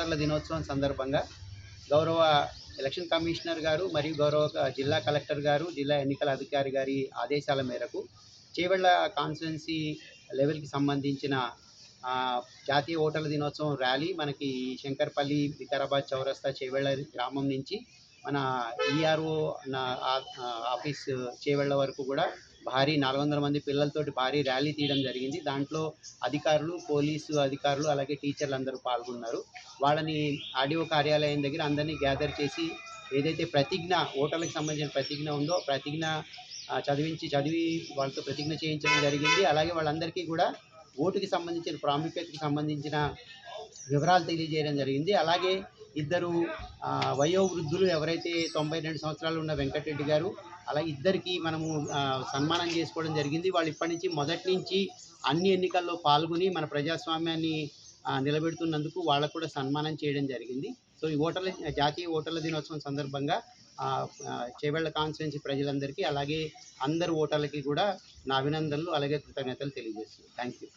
ఓటర్ల దినోత్సవం సందర్భంగా గౌరవ ఎలక్షన్ కమిషనర్ గారు మరియు గౌరవ జిల్లా కలెక్టర్ గారు, జిల్లా ఎన్నికల అధికారి గారి ఆదేశాల మేరకు చేవెళ్ళ కాన్స్టిట్యున్సీ లెవెల్కి సంబంధించిన జాతీయ ఓటర్ల దినోత్సవం ర్యాలీ మనకి శంకర్పల్లి, వికారాబాద్ చౌరస్తా, చేవెళ్ళ గ్రామం నుంచి మన ఈఆర్ఓ ఆఫీస్ చేవెళ్ళ వరకు కూడా భారీ 400 మంది పిల్లలతోటి భారీ ర్యాలీ తీయడం జరిగింది. దాంట్లో అధికారులు, పోలీసు అధికారులు, అలాగే టీచర్లు అందరూ పాల్గొన్నారు. వాళ్ళని ఆర్డీఓ కార్యాలయం దగ్గర అందరినీ గ్యాదర్ చేసి ఏదైతే ప్రతిజ్ఞ, ఓటర్లకు సంబంధించిన ప్రతిజ్ఞ ఉందో ప్రతిజ్ఞ చదివి వాళ్ళతో ప్రతిజ్ఞ చేయించడం జరిగింది. అలాగే వాళ్ళందరికీ కూడా ఓటుకి సంబంధించిన ప్రాముఖ్యతకి సంబంధించిన వివరాలు తెలియజేయడం జరిగింది. అలాగే ఇద్దరు వయోవృద్ధులు ఎవరైతే 92 సంవత్సరాలు ఉన్న వెంకటరెడ్డి గారు, అలాగే ఇద్దరికి మనము సన్మానం చేసుకోవడం జరిగింది. వాళ్ళు ఇప్పటి నుంచి మొదటి నుంచి అన్ని ఎన్నికల్లో పాల్గొని మన ప్రజాస్వామ్యాన్ని నిలబెడుతున్నందుకు వాళ్ళకు కూడా సన్మానం చేయడం జరిగింది. సో ఈ జాతీయ ఓటర్ల దినోత్సవం సందర్భంగా చేవెళ్ళ కాన్స్టిట్యున్సీ ప్రజలందరికీ, అలాగే అందరు ఓటర్లకి కూడా నా అభినందనలు, అలాగే కృతజ్ఞతలు తెలియజేస్తున్నాను. Thank you.